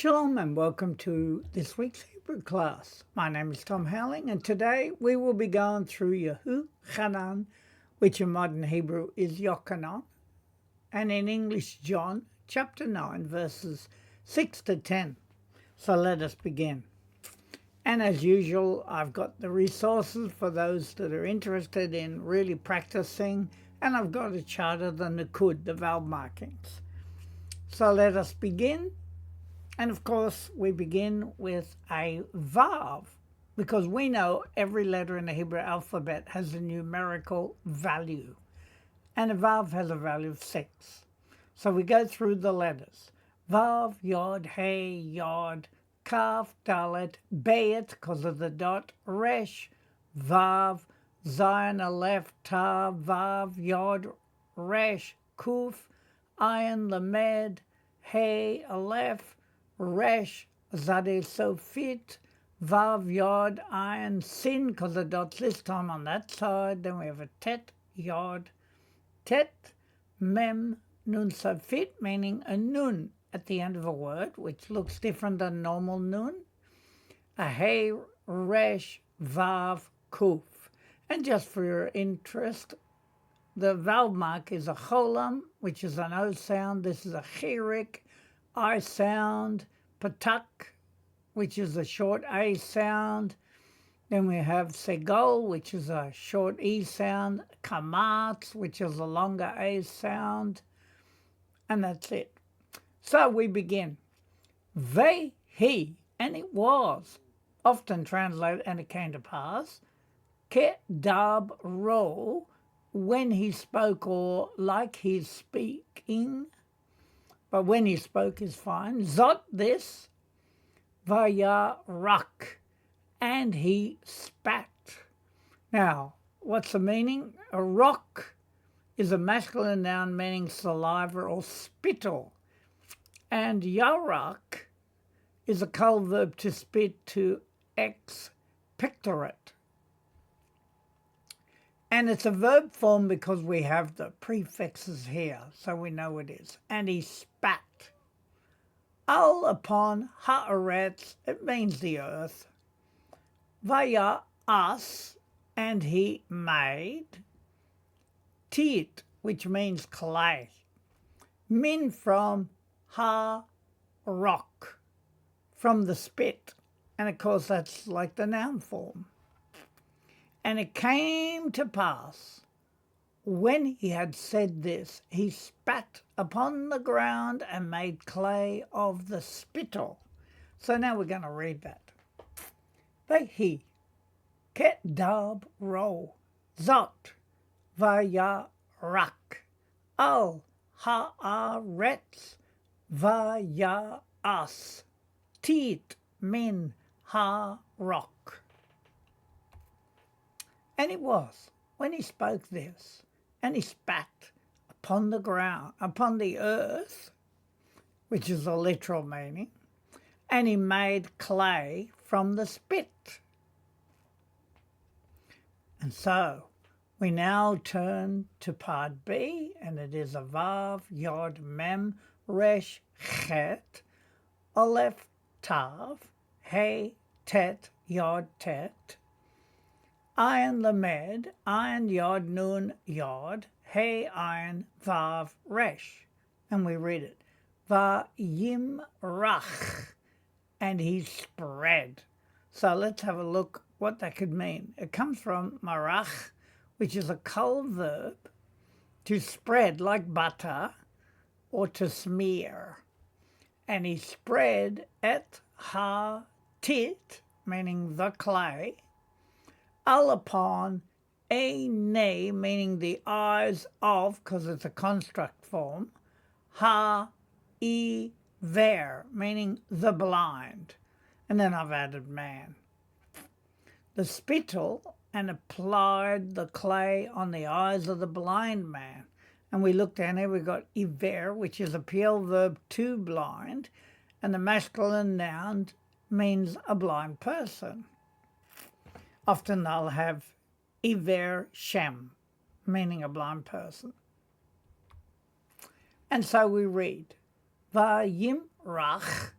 Shalom and welcome to this week's Hebrew class. My name is Tom Howling and today we will be going through Yehochanan, which in modern Hebrew is Yochanan, and in English John chapter 9 verses 6 to 10. So let us begin. And as usual, I've got the resources for those that are interested in really practicing, and I've got a chart of the Nikud, the vowel markings. So let us begin. And of course, we begin with a vav, because we know every letter in the Hebrew alphabet has a numerical value. And a vav has a value of 6. So we go through the letters. Vav, yod, hey, yod, kaf, dalet, bayet, because of the dot, resh, vav, zayin, aleph, tav, vav, yod, resh, kuf, ayin, lamed, hey, aleph, resh, zadeh, sofit, vav, yod, ayin, sin, because the dot's this time on that side. Then we have a tet, yod, tet, mem, nun, sofit, meaning a nun at the end of a word, which looks different than normal nun. A hey, resh, vav, kuf. And just for your interest, the vowel mark is a cholam, which is an O sound. This is a chirik, I sound, patak, which is a short A sound. Then we have segol, which is a short E sound, kamatz, which is a longer A sound, and that's it. So we begin. Vehi, and it was, often translated, and it came to pass, kedab ro, when he spoke, or like he's speaking, but when he spoke is fine. Zot, this, vaya rak, and he spat. Now, what's the meaning? A rock is a masculine noun meaning saliva or spittle. And yarak is a kal verb to spit, to expectorate. And it's a verb form because we have the prefixes here, so we know it is. And he spat. Al upon haaretz, it means the earth. Vaya as, and he made. Tit, which means clay. Min, from ha-rock, from the spit. And of course that's like the noun form. And it came to pass, when he had said this, he spat upon the ground and made clay of the spittle. So now we're going to read that. Vehi, kedab ro, zot, vaya rak, al haaretz, vaya as, tit min ha-rock. And it was, when he spoke this, and he spat upon the ground, upon the earth, which is a literal meaning, and he made clay from the spit. And so we now turn to part B, and it is a vav, yod, mem, resh, chet, aleph, tav, hey, tet, yod, tet, ayin, lamed, ayin, yod, nun, yod, hey, ayin, vav, resh. And we read it. Va-yim rach, and he spread. So let's have a look what that could mean. It comes from marach, which is a kal verb, to spread like butter or to smear. And he spread et ha-tit, meaning the clay, al upon, a ne, meaning the eyes of, because it's a construct form, ha, e, ver, meaning the blind. And then I've added man. The spittle, and applied the clay on the eyes of the blind man. And we look down here, we've got iver, which is a PL verb to blind, and the masculine noun means a blind person. Often they'll have iver shem, meaning a blind person. And so we read, vayim rach,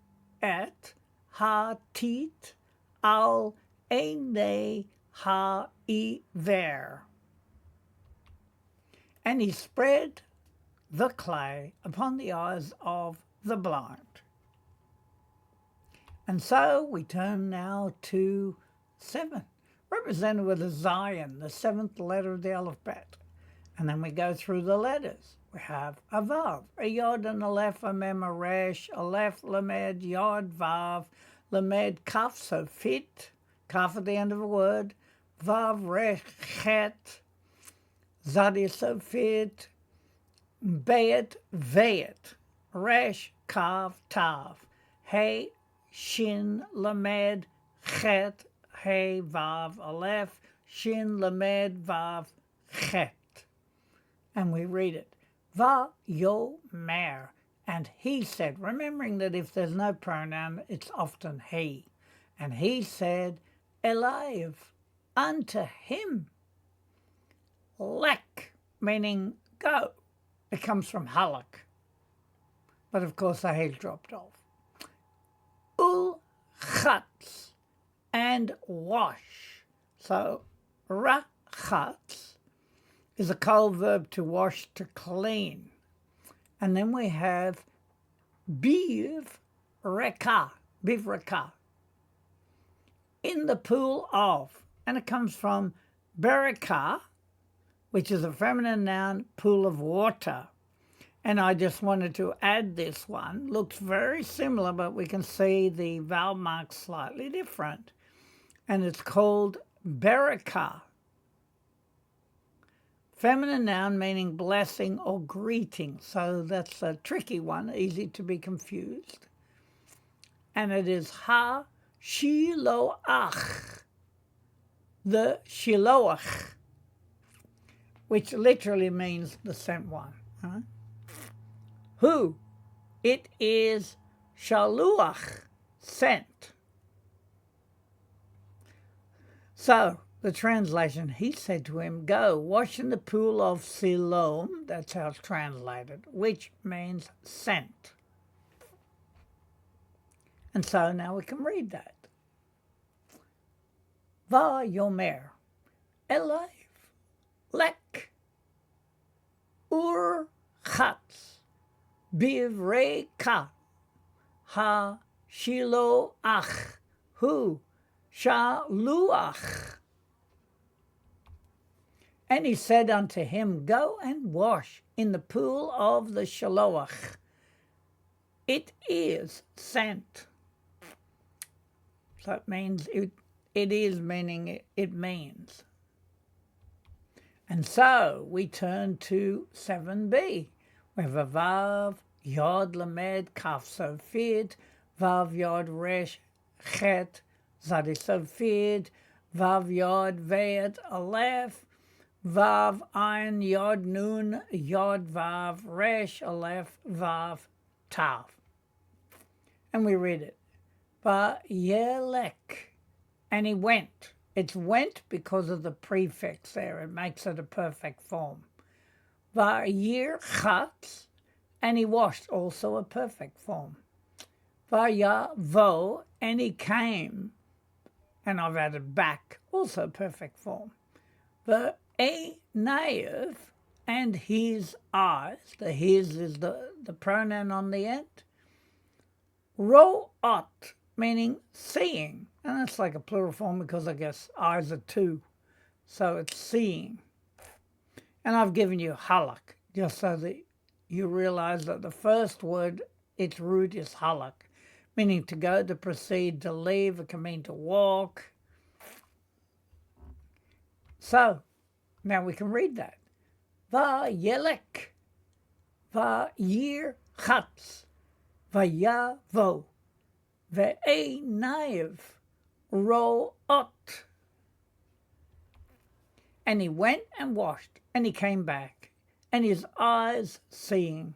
et ha-tit al einei ha-iver. And he spread the clay upon the eyes of the blind. And so we turn now to 7, represented with a Zion, the 7th letter of the alphabet. And then we go through the letters. We have a Vav, a Yod, an Aleph, a Mem, a Resh, Aleph, Lamed, Yod, Vav, Lamed, Kaf, so fit, Kaf at the end of a word, Vav, Resh, Chet, Zadi, so fit, Bayet, Vayet, Resh, Kaf, Tav, Hey, Shin, Lamed, Chet, Hey, Vav, Aleph, Shin, Lamed, Vav, Chet. And we read it, Va-yo-mer, and he said, remembering that if there's no pronoun, it's often he. And he said, Eliv, unto him, lek, meaning go. It comes from halak. But of course the he's dropped off. Ul-chatz, and wash. So, ra-chatz is a cold verb to wash, to clean. And then we have biv reka, in the pool of, and it comes from bereka, which is a feminine noun, pool of water. And I just wanted to add this one. Looks very similar, but we can see the vowel marks slightly different. And it's called bereka. Feminine noun meaning blessing or greeting. So that's a tricky one, easy to be confused. And it is ha-shiloach, the shiloach, which literally means the sent one. Huh? Who? It is shaluach, sent. So, the translation, he said to him, go, wash in the pool of Siloam, that's how it's translated, which means sent. And so now we can read that. Va-yomer, Eliv, lek, ur-chatz, bivreka, ha-shiloach, hu, shaluach. And he said unto him, go and wash in the pool of the Shiloach. It is sent. So it means, it is meaning it means. And so we turn to 7b. We have a Vav, Yod, Lamed, Kaf, Sofid, Vav, Yod, Resh, Chet, Zadi, Sofid, Vav, Yod, Vayet, Aleph, Vav, Ein, Yod, Nun, Yod, Vav, Resh, Aleph, Vav, Tav. And we read it. Va-yelek. And he went. It's went because of the prefix there. It makes it a perfect form. Va-yir-chatz. And he washed, also a perfect form. Va-ya-vo. And he came. And I've added back, also perfect form. Va-einaiv, and his eyes. The his is the pronoun on the end. Ro'ot, meaning seeing. And that's like a plural form because I guess eyes are 2. So it's seeing. And I've given you halak, just so that you realize that the first word, its root is halak, meaning to go, to proceed, to leave. It can mean to walk. So, now we can read that. Va-yelek, va-yir-chatz, va-yavo, ve-einaiv, ro'ot. And he went and washed, and he came back, and his eyes seeing.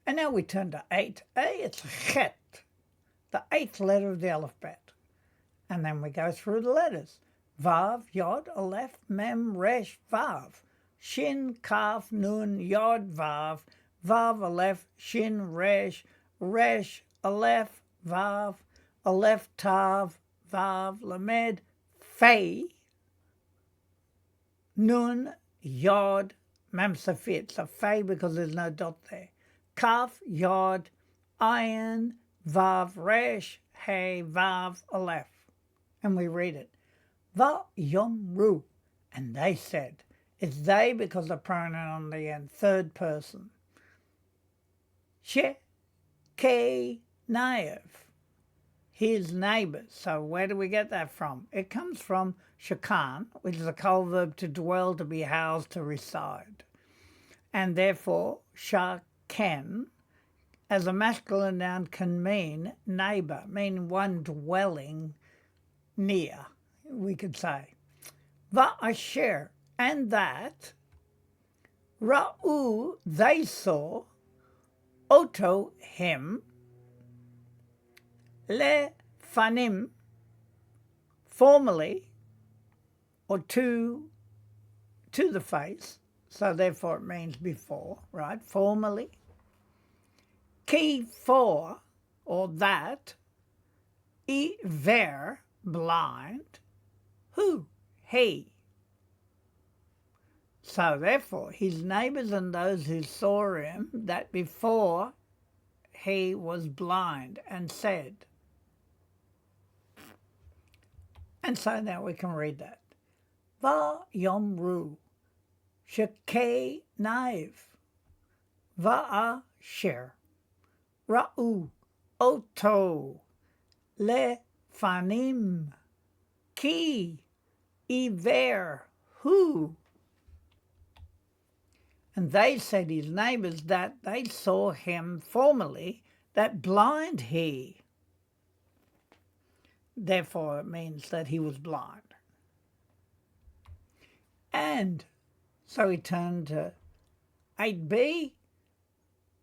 And now we turn to 8a, it's chet, the 8th letter of the alphabet. And then we go through the letters. Vav, Yod, Aleph, Mem, Resh, Vav. Shin, Kaf, Nun, Yod, Vav. Vav, Aleph, Shin, Resh, Resh, Aleph, Vav, Aleph, Tav, Vav, Lamed, Fei, Nun, Yod, Mem Safit. So Fei because there's no dot there. Kaf, Yod, Ayin, Vav, Resh, Hey, Vav, Aleph. And we read it. Va Yomru. And they said. It's they because the pronoun on the end, third person. She, Ke, Naev. His neighbours. So where do we get that from? It comes from shakan, which is a kol verb to dwell, to be housed, to reside. And therefore, shaken, as a masculine noun, can mean neighbour, meaning one dwelling near, we could say. Va'asher, and that, ra'u, they saw, oto, him, lefanim, formerly, or to the face, so therefore it means before, right? Formerly. Ki, for, or that, iver, blind, who, he. So therefore, his neighbours and those who saw him, that before he was blind, and said. And so now we can read that. Va yomru, shekei naiv, va'a sher, ra'u, oto, lefanim, ki, iver, who. And they said, his neighbours, that they saw him formerly, that blind he. Therefore, it means that he was blind. And so we turn to 8b.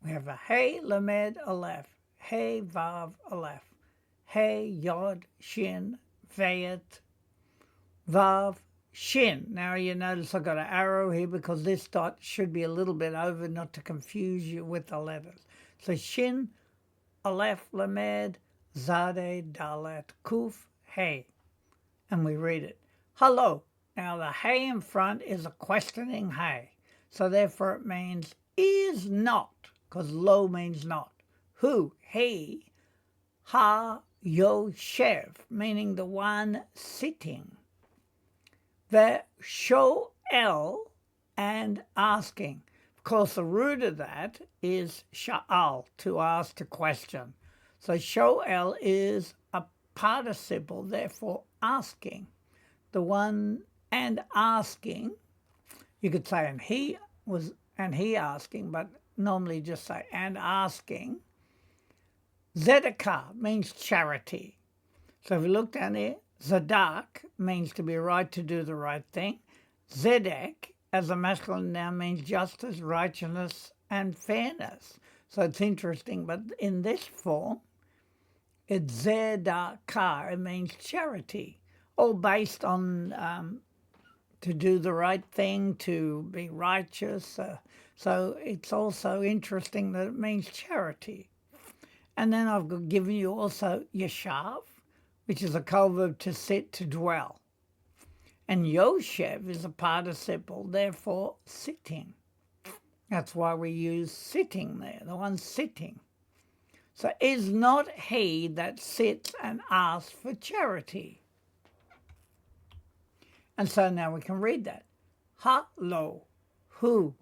We have a Hey, Lamed, Aleph. Hey, Vav, Aleph. Hey, Yod, Shin, Vayet, Vav, Shin. Now you notice I've got an arrow here because this dot should be a little bit over, not to confuse you with the letters. So Shin, Aleph, Lamed, Zade, Dalet, Kuf, Hey. And we read it. Hello. Now the Hey in front is a questioning Hey. So therefore it means is not, because lo means not. Who? He. Ha, Yoshev, meaning the one sitting. The shoel, and asking. Of course, the root of that is sha'al, to ask, to question. So shoel is a participle, therefore asking. The one and asking, you could say and he asking, but normally just say and asking. Zedekah means charity. So if you look down here, Zadak means to be right, to do the right thing. Zedek, as a masculine noun, means justice, righteousness, and fairness. So it's interesting, but in this form, it's Zedakah, it means charity, all based on to do the right thing, to be righteous. So it's also interesting that it means charity. And then I've given you also Yeshav, which is a kol verb to sit, to dwell. And Yoshev is a participle, therefore sitting. That's why we use sitting there, the one sitting. So is not he that sits and asks for charity. And so now we can read that. Ha-lo, who,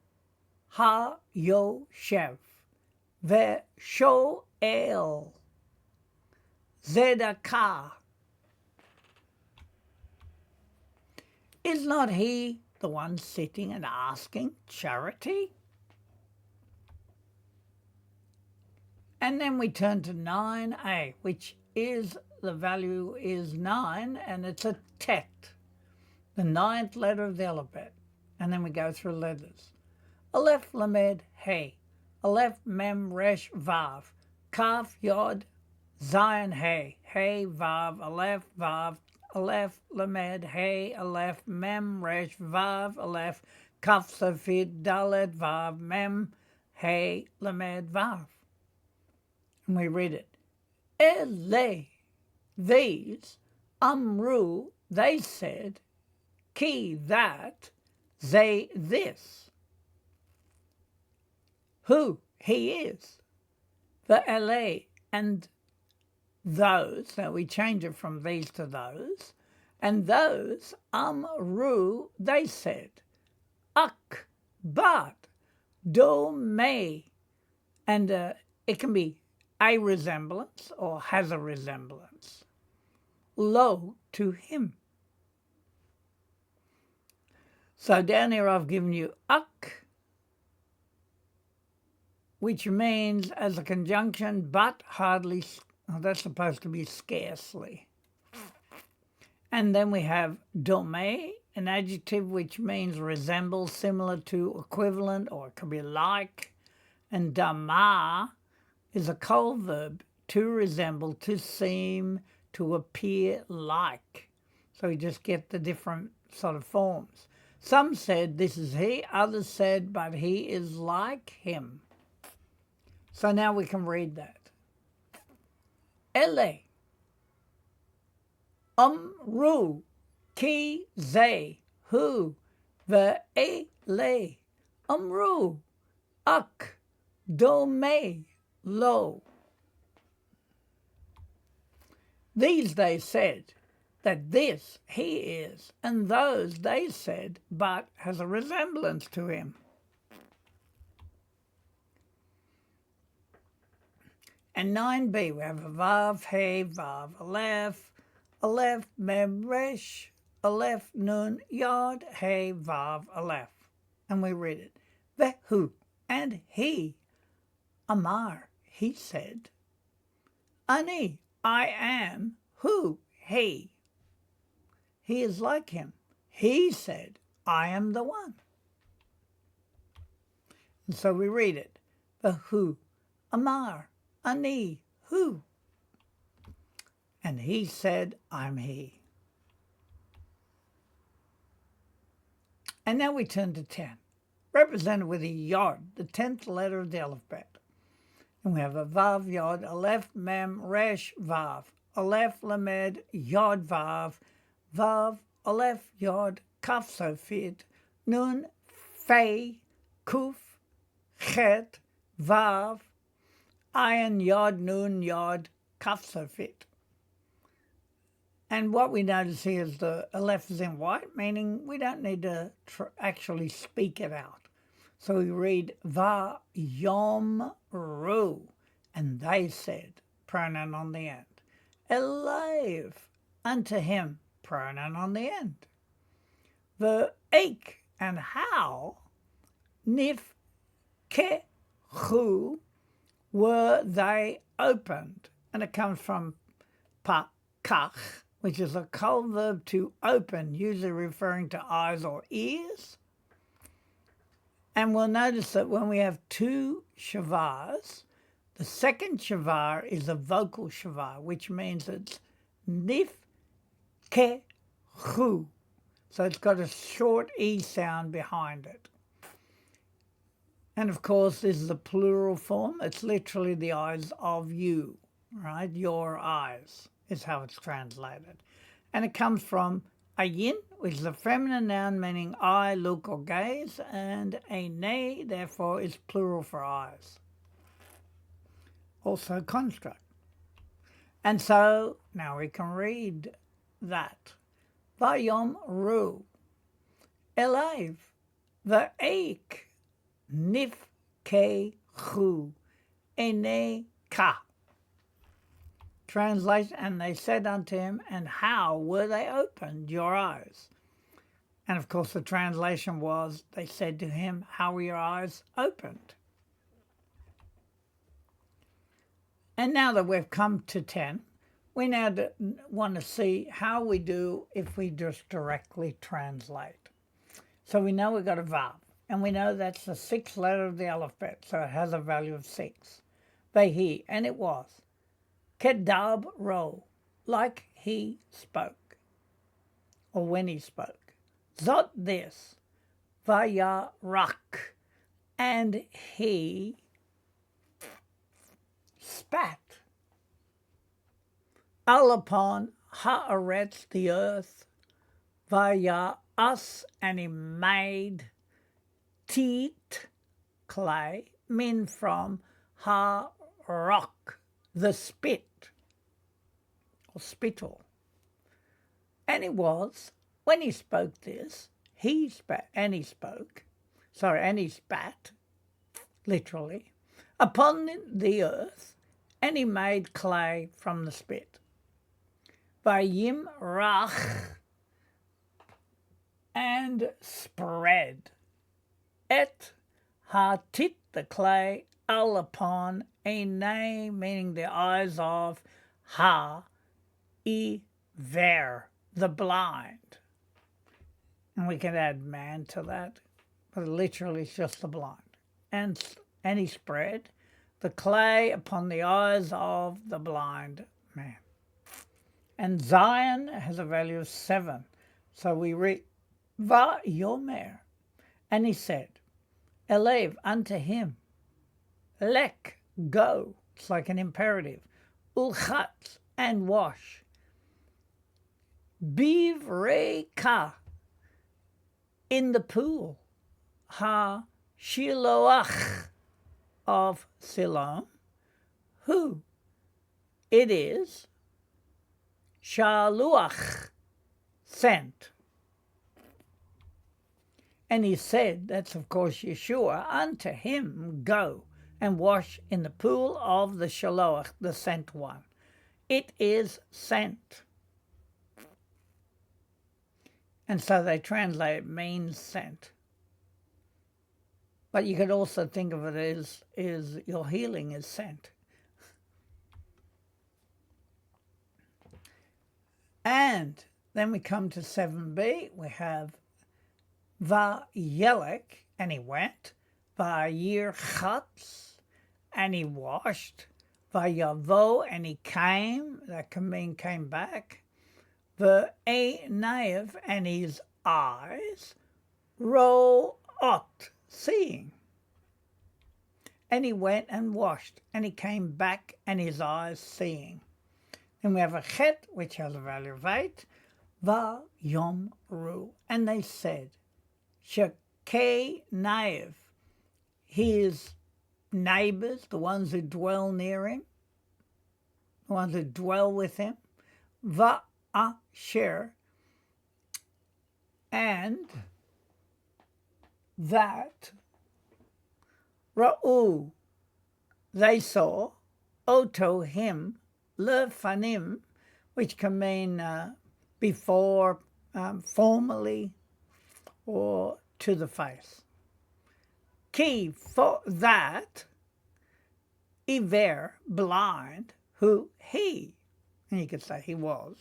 ha-yoshev, ve-shoel, Zedekah. Is not he the one sitting and asking charity? And then we turn to 9a, which is, the value is 9, and it's a tet, the 9th letter of the alphabet. And then we go through letters. Aleph, Lamed, Hey. Aleph, Mem, Resh, Vav. Kaf, Yod, Zion, Hey. Hey, Vav, Aleph, Lamed, Hey, Aleph, Mem, Resh, Vav, Aleph, Kaf, Safid, Dalet, Vav, Mem, He Lamed Vav. And we read it. Ele, these, Amru, they said, Ki, that, they, this. Who, he is. The Ele, and those, now we change it from these to those, and those, Amru, they said, Ak, but, do, me, and it can be a resemblance or has a resemblance. Lo, to him. So down here I've given you ak, which means as a conjunction, but hardly, oh, that's supposed to be scarcely. And then we have dome, an adjective which means resemble, similar to, equivalent, or it could be like. And dama is a cold verb, to resemble, to seem, to appear like. So you just get the different sort of forms. Some said this is he, others said but he is like him. So now we can read that. Ele, Amru, Ki, ze, hu, ve'ele, Amru, ak, dome, lo. These they said that this he is, and those they said but has a resemblance to him. And 9b, we have a vav, he, vav, aleph, aleph, mem, resh, aleph, nun, yod, he, vav, aleph. And we read it. Vehu, and he, Amar, he said, Ani, I am, who, he. He is like him. He said, I am the one. And so we read it. Vehu, Amar, Ani, who? And he said, I'm he. And now we turn to 10, represented with a yod, the 10th letter of the alphabet. And we have a vav, yod, aleph, mem, resh, vav, aleph, lamed, yod, vav, vav, aleph, yod, kaf, sofit, nun, fe, kuf, chet, vav, ayin, yod, nun, yod, kaf, sofit. And what we notice here is the aleph is in white, meaning we don't need to actually speak it out. So we read va yom ru, and they said, pronoun on the end. Elev, unto him, pronoun on the end. The ek, and how, nif, ke, hu, were they opened. And it comes from pa, kach, which is a cold verb to open, usually referring to eyes or ears. And we'll notice that when we have two shavars, the second shavar is a vocal shavar, which means it's nif, ke, hu. So it's got a short E sound behind it. And of course, this is a plural form. It's literally the eyes of you, right? Your eyes is how it's translated. And it comes from ayin, which is a feminine noun meaning eye, look, or gaze, and eine, therefore, is plural for eyes. Also construct. And so now we can read that. Vayom ru, elev, va'ek, nif, ke, hu, ene, ka. Translation, and they said unto him, and how were they opened, your eyes? And of course the translation was, they said to him, how were your eyes opened? And now that we've come to 10, we now want to see how we do if we just directly translate. So we know we've got a vav, and we know that's the 6th letter of the alphabet, so it has a value of 6. Vehi, and it was. Kedab ro, like he spoke, or when he spoke. Zot this, vaya rak, and he spat all upon haaretz, the earth, vaya us, and he made teat, clay, mean from ha rock, the spit, or spittle. And it was, when he spoke this, he spat, and he spat, literally, upon the earth, and he made clay from the spit. Vayim rach, and spread et hatit, the clay, al upon einei, meaning the eyes of ha iver, the blind. And we can add man to that, but literally it's just the blind. And he spread the clay upon the eyes of the blind man. And Zion has a value of 7. So we read, Va yomer, and he said, Elev, unto him, lek, go, it's like an imperative, ulchat, and wash, bivreka, in the pool, ha Shiloach of Siloam, who it is, Shaluach, sent. And he said, that's of course Yeshua, unto him go and wash in the pool of the Shiloach, the sent one. It is sent. And so they translate it means sent. But you could also think of it as your healing is sent. And then we come to 7b, we have Vayelek, and he went, Vayirchatz, and he washed, Vayavo, and he came, that can mean came back, V'einaiv, and his eyes, Ro'ot, seeing. And he went and washed, and he came back, and his eyes seeing. Then we have a chet, which has a value of 8, Vayomru, and they said, Shekei Naiv, his neighbours, the ones who dwell near him, the ones who dwell with him, Va'asher, and that Ra'u, they saw, Oto, him, Lefanim, which can mean before, formally, or to the face. Ki, for that, Iver, blind, who he, and you could say he was.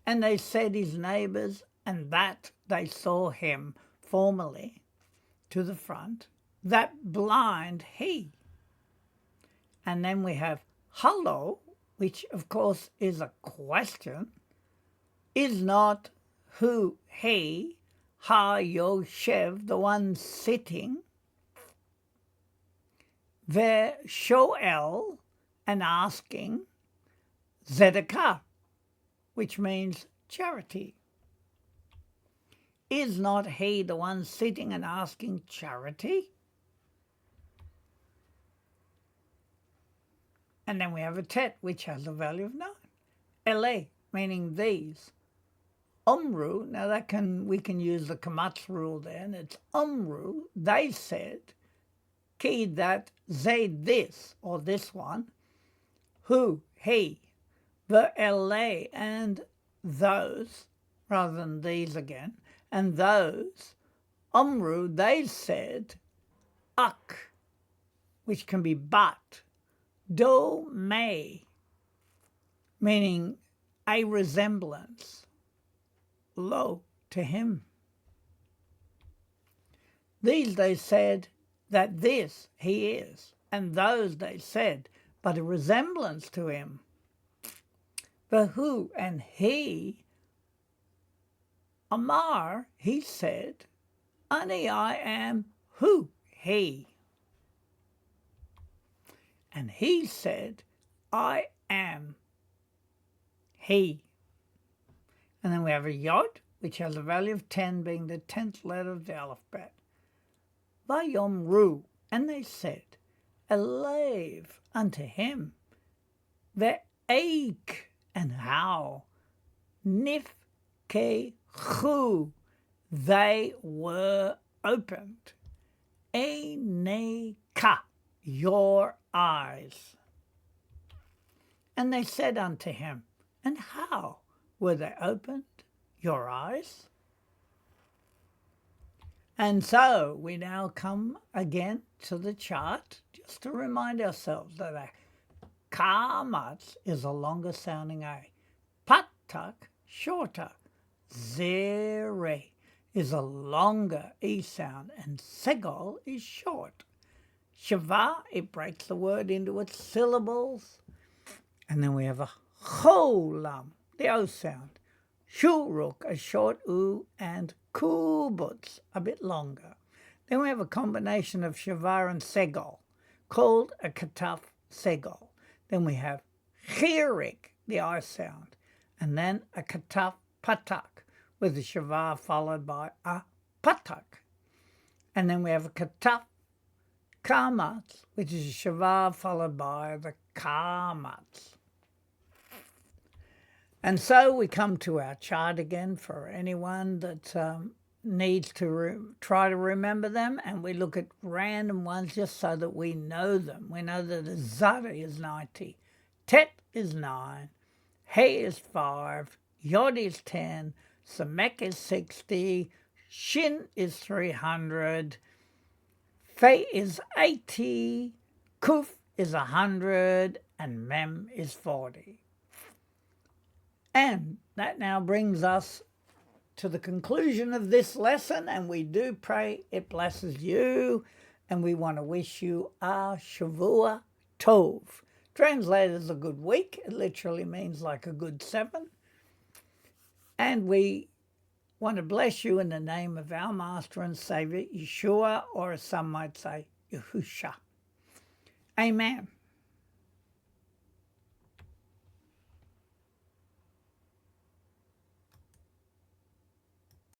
And they said his neighbours, and that they saw him formally to the front, that blind he. And then we have Hallo, which of course is a question, is not who he, ha Yoshev, the one sitting, ve shoel, and asking, zedekah, which means charity. Is not he the one sitting and asking charity? And then we have a tet, which has a value of 9. Ele, meaning these. Umru, now we can use the kamatz rule there, and it's umru, they said, ki, that they, this, or this one, who, he, the ele, and those, rather than these again, and those, umru, they said, ak, which can be but, do may, meaning a resemblance, lo, to him. These they said that this he is, and those they said, but a resemblance to him. The who and he, Amar, he said, Ani, I am who he. And he said, I am he. And then we have a Yod, which has a value of 10, being the 10th letter of the alphabet. Vayomru, and they said, Alev unto him, ve'ek, and how, nifkechu, they were opened, eineka, your eyes. And they said unto him, and how were they opened, your eyes? And so we now come again to the chart, just to remind ourselves that a kamat is a longer sounding A. Patak, shorter. Zere is a longer E sound, and segol is short. Shava, it breaks the word into its syllables. And then we have a cholam, the O sound. Shuruk, a short U, and kubutz, a bit longer. Then we have a combination of shavar and segol, called a kataf segol. Then we have chirik, the I sound, and then a kataf patak, with the shavar followed by a patak. And then we have a kataf kamatz, which is a shavar followed by the kamatz. And so we come to our chart again for anyone that needs to try to remember them, and we look at random ones just so that we know them. We know that a Zara is 90, Tet is 9, He is 5, Yod is 10, Samek is 60, Shin is 300, Fe is 80, Kuf is 100, and Mem is 40. And that now brings us to the conclusion of this lesson, and we do pray it blesses you, and we want to wish you a Shavua Tov. Translated as a good week. It literally means like a good 7. And we want to bless you in the name of our Master and Saviour, Yeshua, or as some might say, Yahusha. Amen.